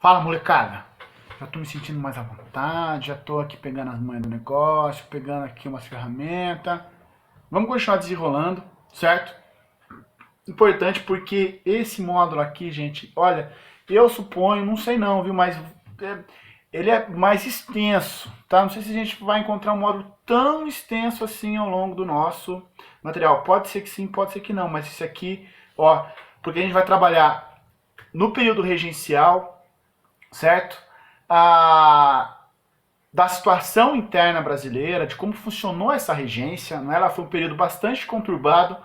Fala, molecada. Já tô me sentindo mais à vontade, já tô aqui pegando as manhas do negócio, pegando aqui umas ferramentas. Vamos continuar desenrolando, certo? Importante porque esse módulo aqui, gente, olha, eu suponho, não sei não, viu, mas ele é mais extenso, tá? Não sei se a gente vai encontrar um módulo tão extenso assim ao longo do nosso material. Pode ser que sim, pode ser que não, mas isso aqui, ó, porque a gente vai trabalhar no período regencial, certo? Da situação interna brasileira, de como funcionou essa regência, né? Ela foi um período bastante conturbado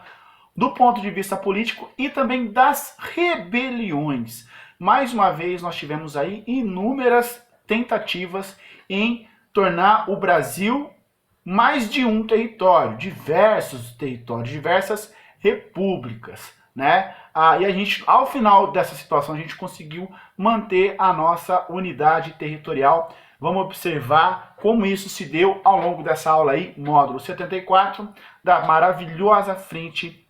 do ponto de vista político e também das rebeliões. Mais uma vez, nós tivemos aí inúmeras tentativas em tornar o Brasil mais de um território, diversos territórios, diversas repúblicas, né? E a gente, ao final dessa situação, a gente conseguiu manter a nossa unidade territorial. Vamos observar como isso se deu ao longo dessa aula aí, módulo 74, da maravilhosa frente,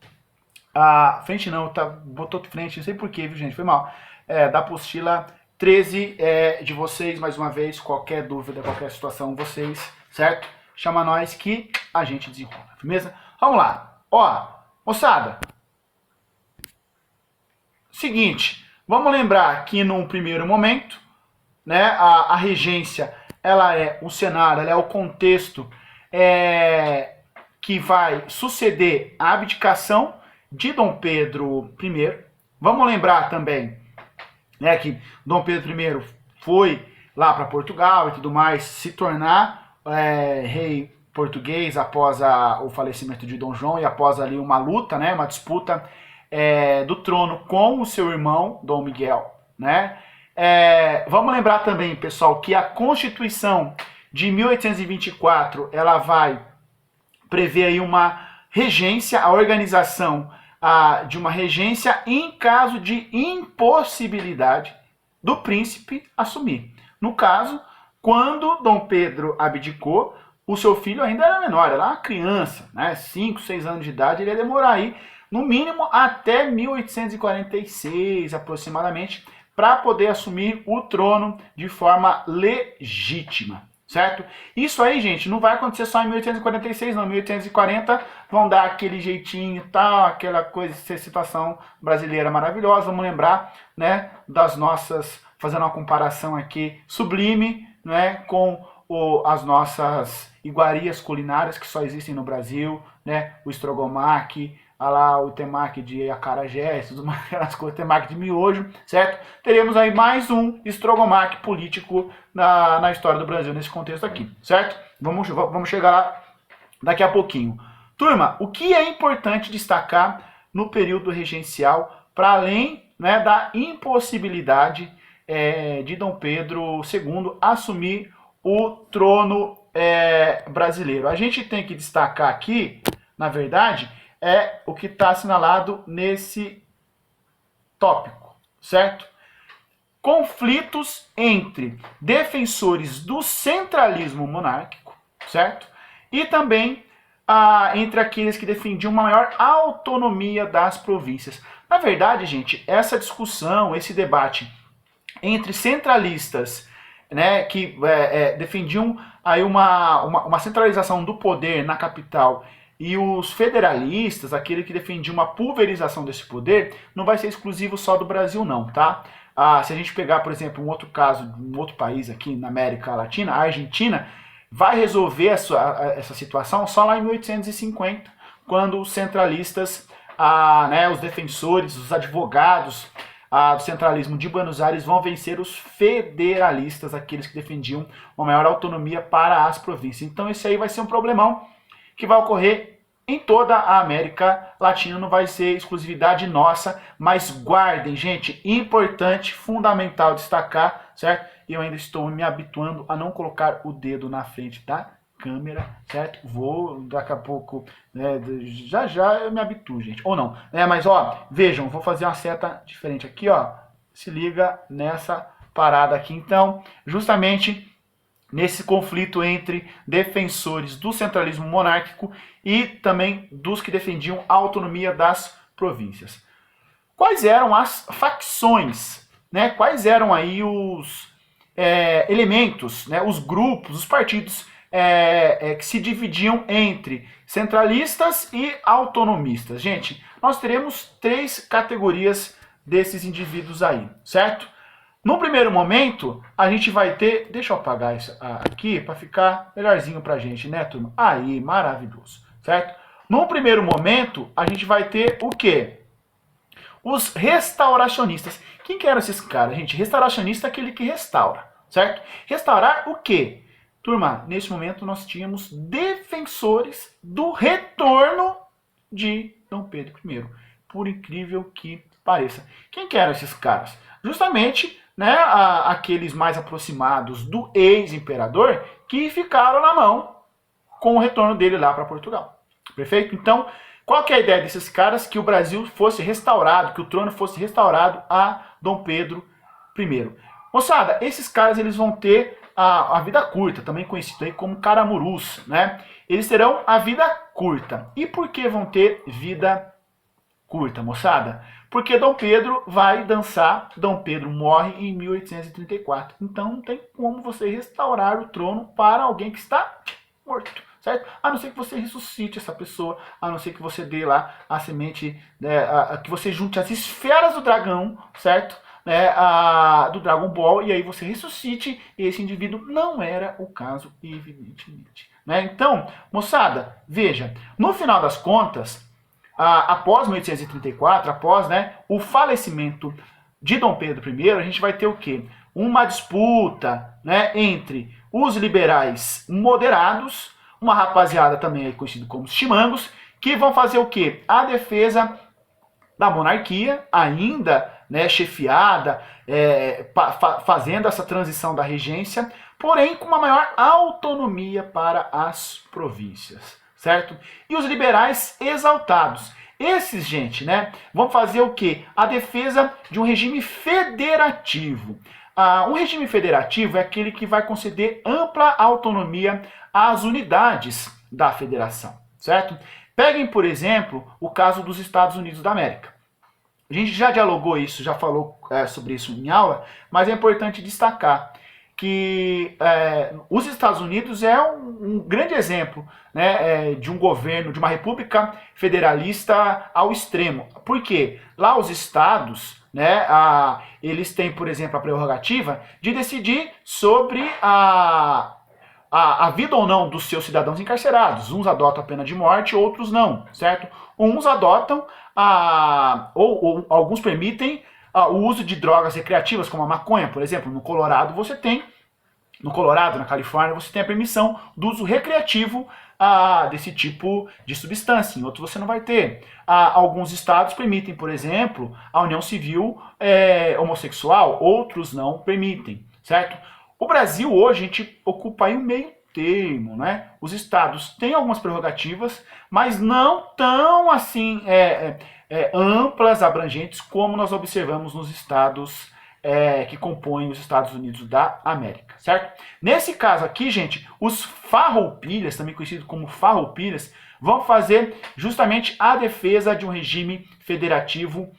frente não, tá, botou frente, não sei porquê, viu gente, foi mal, da apostila 13 de vocês, mais uma vez, qualquer dúvida, qualquer situação, vocês, certo? Chama nós que a gente desenrola, firmeza? Vamos lá, ó, moçada, seguinte, vamos lembrar que num primeiro momento, né, a regência, ela é o cenário, ela é o contexto que vai suceder a abdicação de Dom Pedro I. Vamos lembrar também, né, que Dom Pedro I foi lá para Portugal e tudo mais, se tornar rei português após o falecimento de Dom João e após ali uma luta, né, uma disputa do trono com o seu irmão, Dom Miguel, né? Vamos lembrar também, pessoal, que a Constituição de 1824, ela vai prever aí uma regência, a organização de uma regência em caso de impossibilidade do príncipe assumir. No caso, quando Dom Pedro abdicou, o seu filho ainda era menor, era uma criança, né? 5, 6 anos de idade, ele ia demorar aí, no mínimo, até 1846, aproximadamente, para poder assumir o trono de forma legítima, certo? Isso aí, gente, não vai acontecer só em 1846, não. Em 1840 vão dar aquele jeitinho e tal, aquela coisa, essa situação brasileira maravilhosa. Vamos lembrar, né, das nossas, fazendo uma comparação aqui sublime, né, com as nossas iguarias culinárias que só existem no Brasil, né, o estrogonofe, o temaki de acarajé, aquelas coisas, temaki de miojo, certo? Teremos aí mais um estrogonofe político na história do Brasil, nesse contexto aqui, certo? Vamos chegar lá daqui a pouquinho. Turma, o que é importante destacar no período regencial, para além, né, da impossibilidade de Dom Pedro II assumir o trono brasileiro? A gente tem que destacar aqui, na verdade, o que está assinalado nesse tópico, certo? Conflitos entre defensores do centralismo monárquico, certo? E também entre aqueles que defendiam uma maior autonomia das províncias. Na verdade, gente, essa discussão, esse debate entre centralistas, né, que defendiam aí uma centralização do poder na capital, e os federalistas, aquele que defendia uma pulverização desse poder, não vai ser exclusivo só do Brasil não, tá? Se a gente pegar, por exemplo, um outro caso, um outro país aqui na América Latina, a Argentina, vai resolver essa situação só lá em 1850, quando os centralistas, né, os defensores, os advogados do centralismo de Buenos Aires vão vencer os federalistas, aqueles que defendiam uma maior autonomia para as províncias. Então esse aí vai ser um problemão que vai ocorrer em toda a América Latina, não vai ser exclusividade nossa, mas guardem, gente, importante, fundamental destacar, certo? E eu ainda estou me habituando a não colocar o dedo na frente da câmera, certo? Vou, daqui a pouco, né, já eu me habituo, gente, ou não, né? Mas, ó, vejam, vou fazer uma seta diferente aqui, ó, se liga nessa parada aqui, então, justamente nesse conflito entre defensores do centralismo monárquico e também dos que defendiam a autonomia das províncias. Quais eram as facções né, quais eram aí os elementos, né, os grupos, os partidos que se dividiam entre centralistas e autonomistas. Gente, nós teremos 3 categorias desses indivíduos aí, certo? No primeiro momento, a gente vai ter... Deixa eu apagar isso aqui para ficar melhorzinho pra gente, né, turma? Aí, maravilhoso, certo? No primeiro momento, a gente vai ter o quê? Os restauracionistas. Quem que eram esses caras, gente? Restauracionista é aquele que restaura, certo? Restaurar o quê? Turma, nesse momento nós tínhamos defensores do retorno de Dom Pedro I, por incrível que pareça. Quem que eram esses caras? Justamente, né, aqueles mais aproximados do ex-imperador que ficaram na mão com o retorno dele lá para Portugal. Perfeito? Então, qual que é a ideia desses caras? Que o Brasil fosse restaurado, que o trono fosse restaurado a Dom Pedro I. Moçada, esses caras eles vão ter a vida curta, também conhecido aí como caramurus, né? Eles terão a vida curta. E por que vão ter vida curta, moçada? Porque Dom Pedro vai dançar, Dom Pedro morre em 1834. Então não tem como você restaurar o trono para alguém que está morto, certo? A não ser que você ressuscite essa pessoa, a não ser que você dê lá a semente, né, que você junte as esferas do dragão, certo? Né, do Dragon Ball, e aí você ressuscite esse indivíduo. Não era o caso, evidentemente. Né? Então, moçada, veja, no final das contas, após 1834, após, né, o falecimento de Dom Pedro I, a gente vai ter o quê? Uma disputa, né, entre os liberais moderados, uma rapaziada também conhecida como os chimangos, que vão fazer o quê? A defesa da monarquia, ainda, né, chefiada, fazendo essa transição da regência, porém com uma maior autonomia para as províncias, certo? E os liberais exaltados. Esses, gente, né, vão fazer o quê? A defesa de um regime federativo. Um regime federativo é aquele que vai conceder ampla autonomia às unidades da federação, certo? Peguem, por exemplo, o caso dos Estados Unidos da América. A gente já dialogou isso, já falou sobre isso em aula, mas é importante destacar que os Estados Unidos é um grande exemplo, né, de um governo, de uma república federalista ao extremo. Por quê? Lá os estados, né, eles têm, por exemplo, a prerrogativa de decidir sobre a vida ou não dos seus cidadãos encarcerados. Uns adotam a pena de morte, outros não, certo? Uns adotam, ou alguns permitem o uso de drogas recreativas, como a maconha, por exemplo. No Colorado, na Califórnia, você tem a permissão do uso recreativo desse tipo de substância. Em outros você não vai ter. Alguns estados permitem, por exemplo, a união civil homossexual, outros não permitem, certo? O Brasil hoje, a gente ocupa aí um meio termo, né? Os estados têm algumas prerrogativas, mas não tão assim amplas, abrangentes, como nós observamos nos estados que compõem os Estados Unidos da América, certo? Nesse caso aqui, gente, os farroupilhas, também conhecidos como farroupilhas, vão fazer justamente a defesa de um regime federativo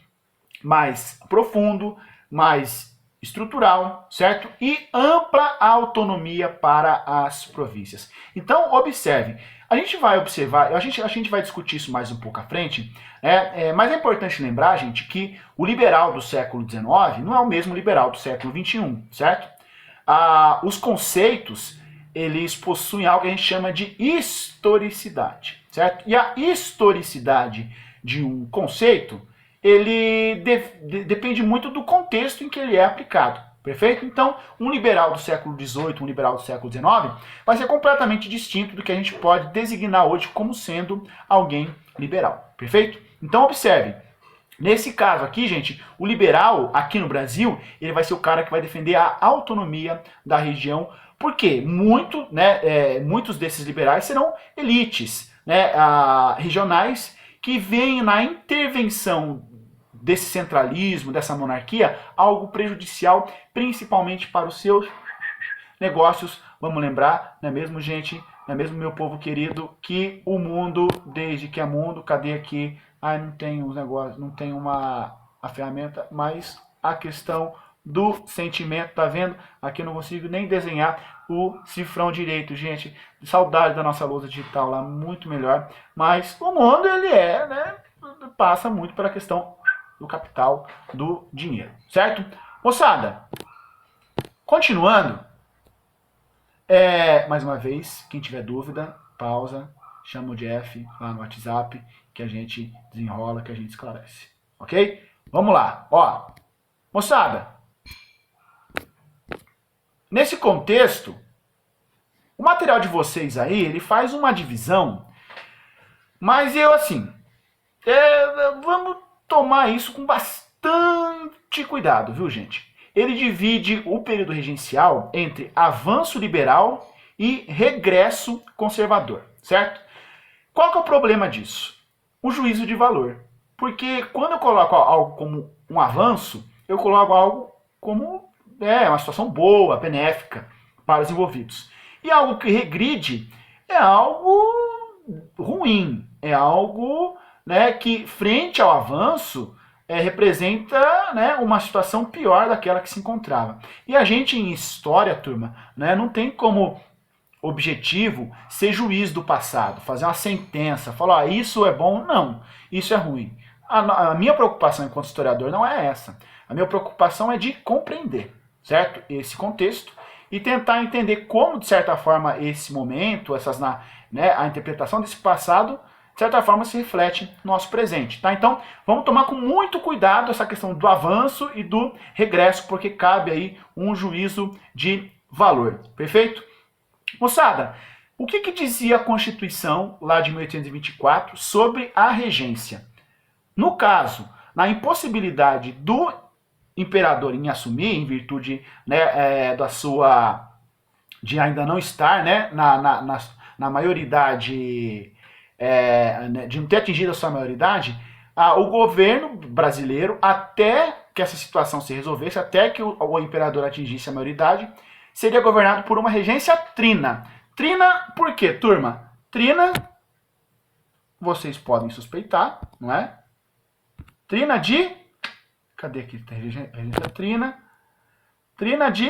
mais profundo, mais estrutural, certo? E ampla autonomia para as províncias. Então, observe. A gente vai observar, a gente vai discutir isso mais um pouco à frente, mas é importante lembrar, gente, que o liberal do século XIX não é o mesmo liberal do século XXI, certo? Os conceitos, eles possuem algo que a gente chama de historicidade, certo? E a historicidade de um conceito, ele depende muito do contexto em que ele é aplicado. Perfeito? Então, um liberal do século XVIII, um liberal do século XIX, vai ser completamente distinto do que a gente pode designar hoje como sendo alguém liberal. Perfeito? Então, observe. Nesse caso aqui, gente, o liberal aqui no Brasil, ele vai ser o cara que vai defender a autonomia da região. Por quê? Muitos desses liberais serão elites, né, regionais que veem na intervenção desse centralismo, dessa monarquia, algo prejudicial, principalmente para os seus negócios. Vamos lembrar, não é mesmo, gente? Não é mesmo, meu povo querido, que o mundo, desde que é mundo, cadê aqui? Não tem os negócios, não tem a ferramenta, mas a questão do sentimento, tá vendo? Aqui eu não consigo nem desenhar o cifrão direito, gente. Saudade da nossa lousa digital lá, muito melhor. Mas o mundo, ele né, passa muito pela questão do capital, do dinheiro, certo? Moçada, continuando, mais uma vez, quem tiver dúvida, pausa, chama o Jeff lá no WhatsApp, que a gente desenrola, que a gente esclarece, ok? Vamos lá, ó. Moçada, nesse contexto, o material de vocês aí, ele faz uma divisão, mas eu, assim, vamos tomar isso com bastante cuidado, viu, gente? Ele divide o período regencial entre avanço liberal e regresso conservador, certo? Qual que é o problema disso? O juízo de valor. Porque quando eu coloco algo como um avanço, eu coloco algo como uma situação boa, benéfica para os envolvidos. E algo que regride é algo ruim, é algo, né, que frente ao avanço representa, né, uma situação pior daquela que se encontrava. E a gente em história, turma, né, não tem como objetivo ser juiz do passado, fazer uma sentença, falar isso é bom, não, isso é ruim. A minha preocupação enquanto historiador não é essa. A minha preocupação é de compreender, certo? Esse contexto e tentar entender como, de certa forma, esse momento, a interpretação desse passado, de certa forma, se reflete no nosso presente, tá? Então, vamos tomar com muito cuidado essa questão do avanço e do regresso, porque cabe aí um juízo de valor, perfeito? Moçada, o que dizia a Constituição lá de 1824 sobre a regência? No caso, na impossibilidade do imperador em assumir, em virtude, né, de ainda não estar, né, na maioridade, de não ter atingido a sua maioridade, o governo brasileiro, até que essa situação se resolvesse, até que o imperador atingisse a maioridade, seria governado por uma regência trina. Trina por quê, turma? Trina, vocês podem suspeitar, não é? Trina de... Cadê aqui? Regência trina. Trina de...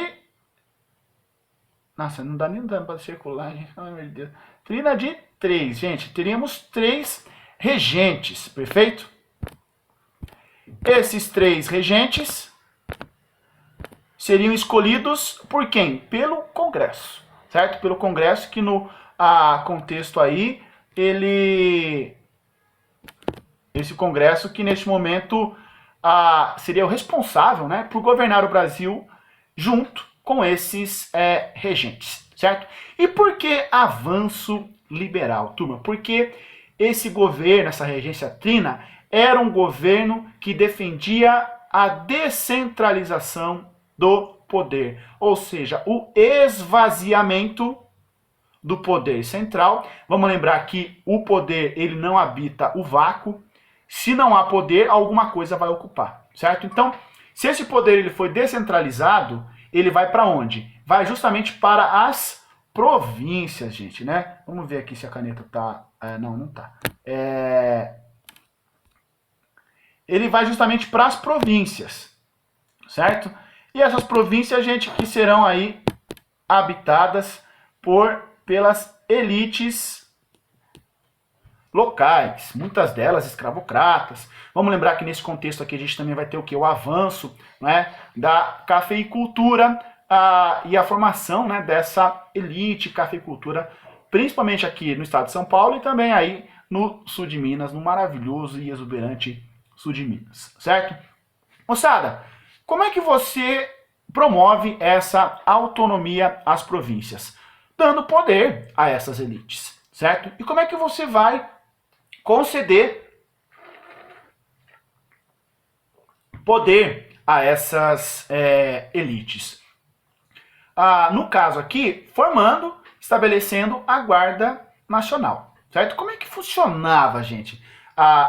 Nossa, não dá nem dano para circular, gente. Ai, meu Deus. Trina de 3, gente. Teríamos 3 regentes, perfeito? Esses 3 regentes seriam escolhidos por quem? Pelo Congresso, certo? Pelo Congresso, que no contexto aí, esse Congresso que neste momento seria o responsável, né, por governar o Brasil junto com esses regentes, certo? E por que avanço liberal, turma? Porque esse governo, essa regência trina, era um governo que defendia a descentralização do poder, ou seja, o esvaziamento do poder central. Vamos lembrar que o poder, ele não habita o vácuo. Se não há poder, alguma coisa vai ocupar, certo? Então, se esse poder ele foi descentralizado, ele vai para onde? Vai justamente para as províncias, gente, né? Vamos ver aqui se a caneta tá... não tá. Ele vai justamente para as províncias, certo? E essas províncias, gente, que serão aí habitadas pelas elites locais, muitas delas escravocratas. Vamos lembrar que nesse contexto aqui a gente também vai ter o que? O avanço, né, da cafeicultura e a formação, né, dessa elite cafeicultura, principalmente aqui no estado de São Paulo e também aí no sul de Minas, no maravilhoso e exuberante sul de Minas, certo? Moçada, como é que você promove essa autonomia às províncias? Dando poder a essas elites, certo? E como é que você vai conceder poder a essas elites? No caso aqui, estabelecendo a Guarda Nacional, certo? Como é que funcionava, gente,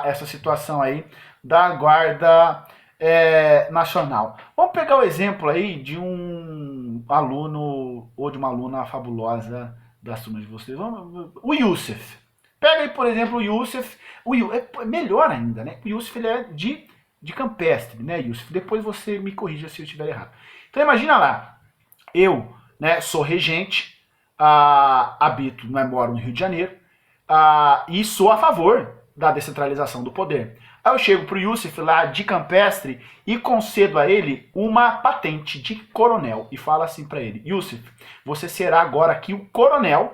essa situação aí da Guarda Nacional? Vamos pegar o exemplo aí de um aluno ou de uma aluna fabulosa da turma de vocês. O Youssef. Pega aí, por exemplo, o Youssef. É melhor ainda, né? O Youssef ele é de de Campestre, né, Yusuf? Depois você me corrija se eu estiver errado. Então imagina lá, eu, né, sou regente, habito, né, moro no Rio de Janeiro, e sou a favor da descentralização do poder. Aí eu chego pro Yusuf lá de Campestre e concedo a ele uma patente de coronel e falo assim para ele: Yusuf, você será agora aqui o coronel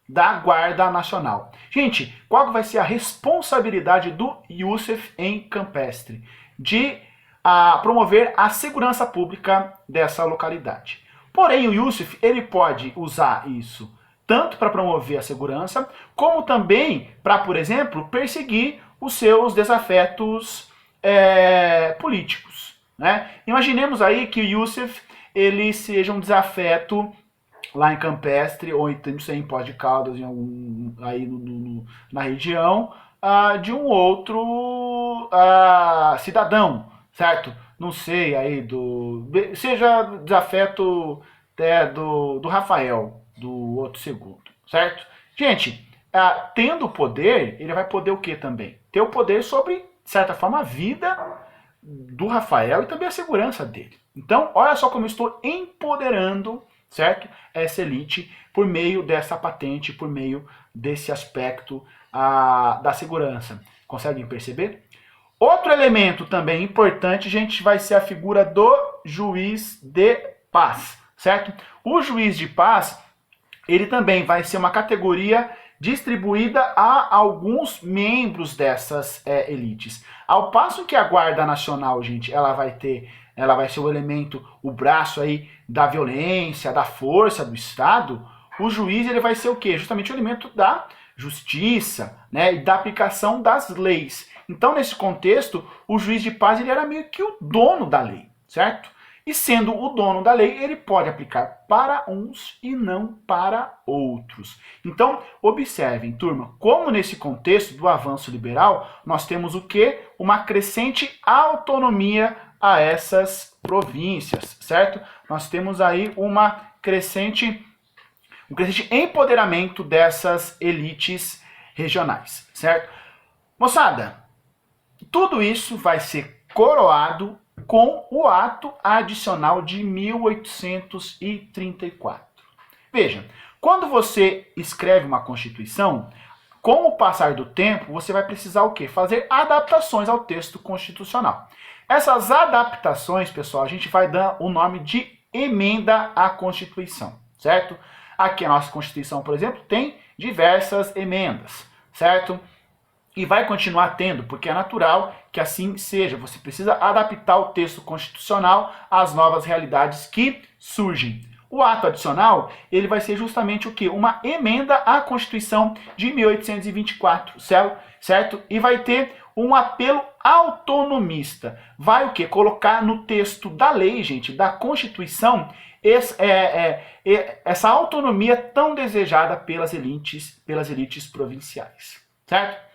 da Guarda Nacional. Gente, qual vai ser a responsabilidade do Yusuf em Campestre? De promover a segurança pública dessa localidade. Porém, o Yusuf, ele pode usar isso tanto para promover a segurança, como também para, por exemplo, perseguir os seus desafetos políticos. Né? Imaginemos aí que o Yusuf ele seja um desafeto lá em Campestre, ou então, não sei, em Poços de Caldas, aí na região, de um outro cidadão, certo? Não sei, aí seja desafeto do Rafael, do outro segundo, certo? Gente, tendo o poder, ele vai poder o que também? Ter o poder sobre, de certa forma, a vida do Rafael e também a segurança dele. Então, olha só como eu estou empoderando, certo? Essa elite por meio dessa patente, por meio desse aspecto da segurança. Conseguem perceber? Outro elemento também importante, gente, vai ser a figura do juiz de paz, certo? O juiz de paz, ele também vai ser uma categoria distribuída a alguns membros dessas elites. Ao passo que a Guarda Nacional, gente, ela vai ser o elemento, o braço aí da violência, da força do Estado, o juiz ele vai ser o quê? Justamente o elemento da justiça, né, e da aplicação das leis. Então, nesse contexto, o juiz de paz ele era meio que o dono da lei, certo? E sendo o dono da lei, ele pode aplicar para uns e não para outros. Então, observem, turma, como nesse contexto do avanço liberal, nós temos o quê? Uma crescente autonomia a essas províncias, certo? Nós temos aí um crescente empoderamento dessas elites regionais, certo? Moçada, tudo isso vai ser coroado com o ato adicional de 1834. Veja, quando você escreve uma Constituição, com o passar do tempo, você vai precisar o quê? Fazer adaptações ao texto constitucional. Essas adaptações, pessoal, a gente vai dar o nome de emenda à Constituição, certo? Aqui a nossa Constituição, por exemplo, tem diversas emendas, certo? E vai continuar tendo, porque é natural que assim seja. Você precisa adaptar o texto constitucional às novas realidades que surgem. O ato adicional, ele vai ser justamente o quê? Uma emenda à Constituição de 1824, certo? E vai ter um apelo autonomista. Vai o quê? Colocar no texto da lei, gente, da Constituição, essa autonomia tão desejada pelas elites provinciais, certo?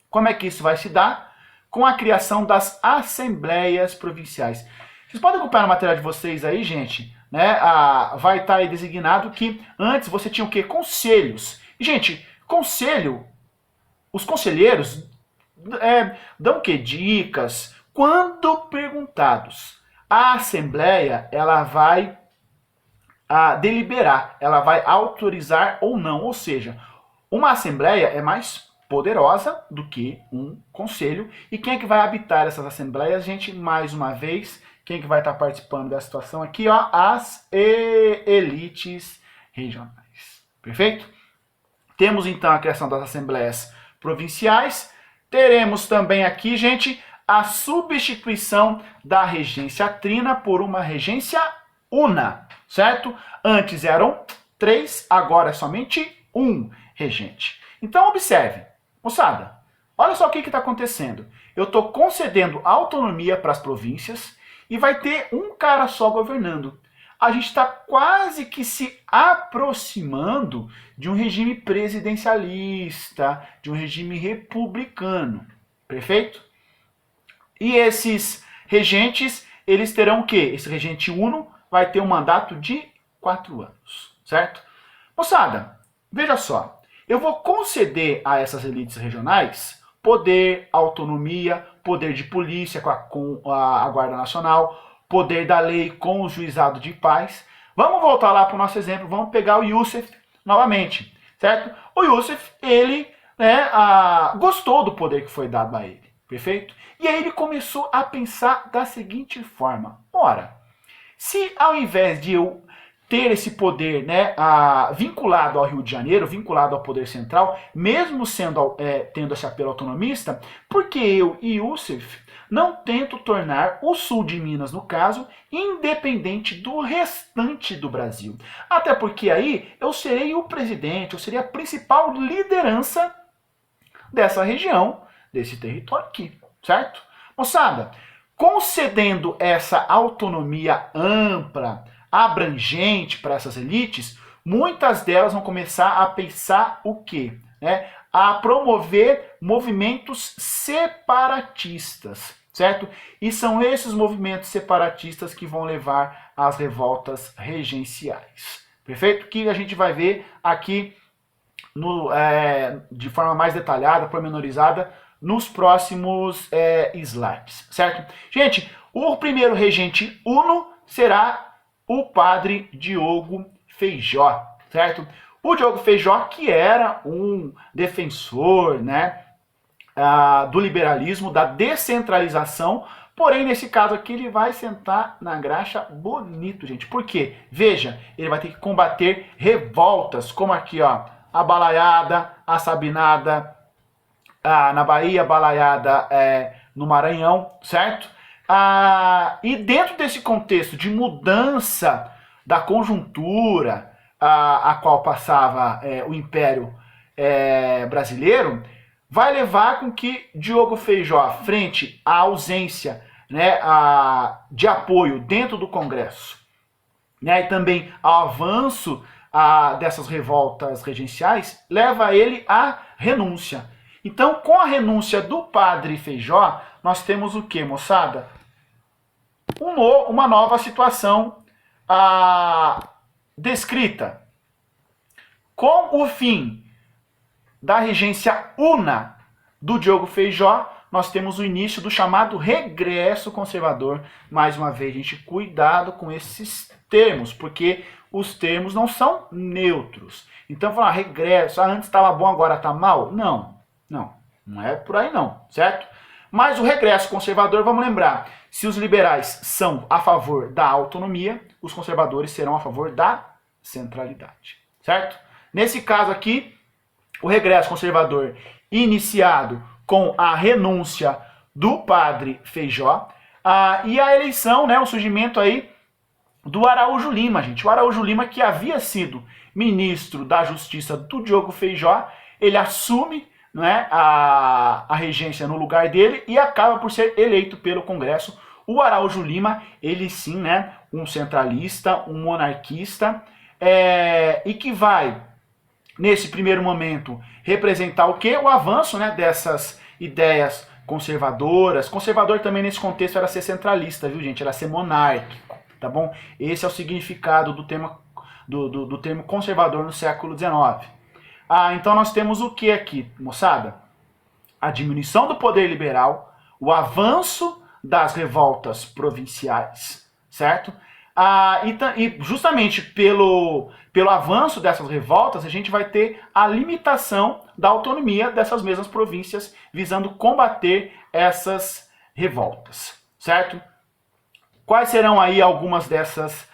Como é que isso vai se dar? Com a criação das assembleias provinciais. Vocês podem acompanhar no material de vocês aí, gente, né? Vai estar aí designado que antes você tinha o quê? Conselhos. E, gente, conselho, os conselheiros dão o quê? Dicas. Quando perguntados, a assembleia, ela vai deliberar, ela vai autorizar ou não. Ou seja, uma assembleia é mais poderosa do que um conselho. E quem é que vai habitar essas assembleias, gente? Mais uma vez, quem é que vai estar participando dessa situação aqui? Ó, as elites regionais. Perfeito? Temos então a criação das assembleias provinciais. Teremos também aqui, gente, a substituição da regência trina por uma regência una, certo? Antes eram 3, agora é somente um regente. Então, observe. Moçada, olha só o que está acontecendo. Eu estou concedendo autonomia para as províncias e vai ter um cara só governando. A gente está quase que se aproximando de um regime presidencialista, de um regime republicano. Perfeito? E esses regentes, eles terão o quê? Esse regente uno vai ter um mandato de 4 anos, certo? Moçada, veja só. Eu vou conceder a essas elites regionais poder, autonomia, poder de polícia com a Guarda Nacional, poder da lei com o juizado de paz. Vamos voltar lá para o nosso exemplo, vamos pegar o Yusuf novamente, certo? O Yusuf, ele gostou do poder que foi dado a ele, perfeito? E aí ele começou a pensar da seguinte forma: ora, se ao invés de eu ter esse poder vinculado ao Rio de Janeiro, vinculado ao poder central, mesmo tendo esse apelo autonomista, por que eu e Yusuf não tento tornar o sul de Minas, no caso, independente do restante do Brasil? Até porque aí eu serei o presidente, eu serei a principal liderança dessa região, desse território aqui, certo? Moçada, concedendo essa autonomia ampla, abrangente para essas elites, muitas delas vão começar a pensar o quê? A promover movimentos separatistas, certo? E são esses movimentos separatistas que vão levar às revoltas regenciais. Perfeito? Que a gente vai ver aqui de forma mais detalhada, pormenorizada, nos próximos slides, certo? Gente, o primeiro regente uno será o padre Diogo Feijó, certo? O Diogo Feijó, que era um defensor, do liberalismo, da descentralização, porém, nesse caso aqui, ele vai sentar na graxa bonito, gente. Por quê? Veja, ele vai ter que combater revoltas, como aqui, ó, a Balaiada, a Sabinada, na Bahia, a Balaiada no Maranhão, certo? E dentro desse contexto de mudança da conjuntura a qual passava o Império Brasileiro, vai levar com que Diogo Feijó, frente à ausência de apoio dentro do Congresso, e também ao avanço dessas revoltas regenciais, leva ele à renúncia. Então, com a renúncia do padre Feijó, nós temos o que, moçada? Uma nova situação descrita. Com o fim da regência una do Diogo Feijó, nós temos o início do chamado regresso conservador. Mais uma vez, gente, cuidado com esses termos, porque os termos não são neutros. Então, falar regresso, antes estava bom, agora está mal? Não é por aí não, certo? Mas o regresso conservador, vamos lembrar, se os liberais são a favor da autonomia, os conservadores serão a favor da centralidade, certo? Nesse caso aqui, o regresso conservador iniciado com a renúncia do padre Feijó e a eleição, o surgimento aí do Araújo Lima, gente. O Araújo Lima, que havia sido ministro da Justiça do Diogo Feijó, ele assume a regência no lugar dele e acaba por ser eleito pelo Congresso. O Araújo Lima, ele sim, um centralista, um monarquista, e que vai, nesse primeiro momento, representar o quê? O avanço dessas ideias conservadoras. Conservador também nesse contexto era ser centralista, viu, gente? Era ser monárquico, tá bom? Esse é o significado do termo conservador no século XIX. Então nós temos o que aqui, moçada? A diminuição do poder liberal, o avanço das revoltas provinciais, certo? E justamente pelo avanço dessas revoltas, a gente vai ter a limitação da autonomia dessas mesmas províncias, visando combater essas revoltas, certo? Quais serão aí algumas dessas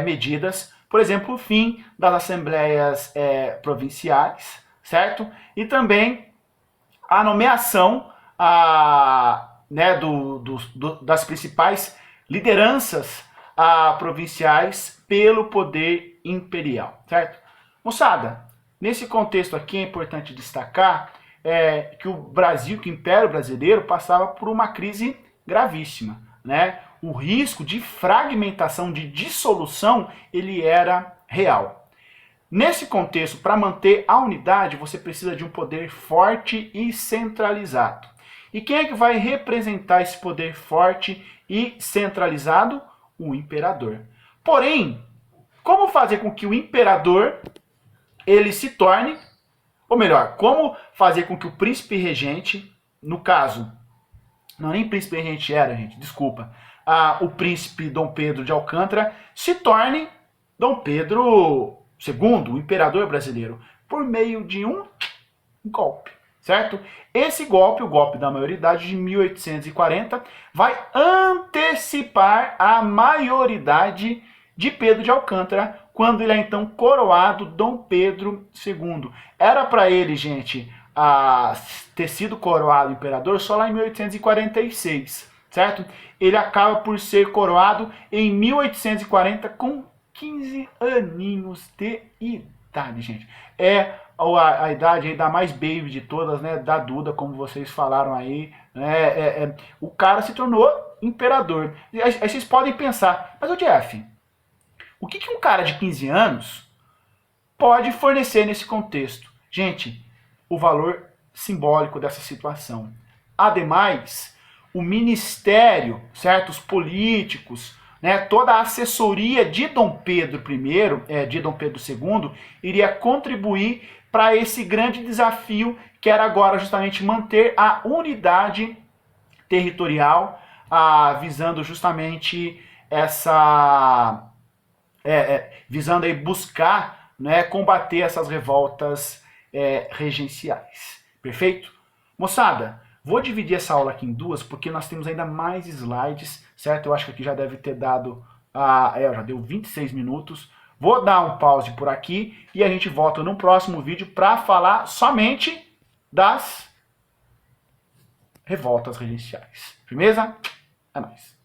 medidas? Por exemplo, o fim das assembleias provinciais, certo? E também a nomeação das principais lideranças provinciais pelo poder imperial, certo? Moçada, nesse contexto aqui é importante destacar que o Brasil, que o Império Brasileiro passava por uma crise gravíssima, O risco de fragmentação, de dissolução, ele era real. Nesse contexto, para manter a unidade, você precisa de um poder forte e centralizado. E quem é que vai representar esse poder forte e centralizado? O imperador. Porém, como fazer com que o imperador ele se torne, ou melhor, como fazer com que o príncipe regente no caso, não nem príncipe regente era, gente, desculpa, o príncipe Dom Pedro de Alcântara se torne Dom Pedro II, o imperador brasileiro, por meio de um golpe, certo? Esse golpe, o golpe da maioridade de 1840, vai antecipar a maioridade de Pedro de Alcântara, quando ele é então coroado Dom Pedro II. Era para ele, gente, ter sido coroado imperador só lá em 1846, certo? Ele acaba por ser coroado em 1840 com 15 aninhos de idade, gente. É a idade aí da mais baby de todas, né? Da Duda, como vocês falaram aí. O cara se tornou imperador. Aí vocês podem pensar, mas o Jeff, o que um cara de 15 anos pode fornecer nesse contexto? Gente, o valor simbólico dessa situação. Ademais, o ministério, certo? Os políticos, né, toda a assessoria de Dom Pedro I, de Dom Pedro II, iria contribuir para esse grande desafio que era agora justamente manter a unidade territorial, visando justamente essa... visando aí buscar, né, combater essas revoltas regenciais. Perfeito? Moçada, vou dividir essa aula aqui em duas, porque nós temos ainda mais slides, certo? Eu acho que aqui já deve ter dado, já deu 26 minutos. Vou dar um pause por aqui e a gente volta no próximo vídeo para falar somente das revoltas regenciais. Firmeza? É nóis.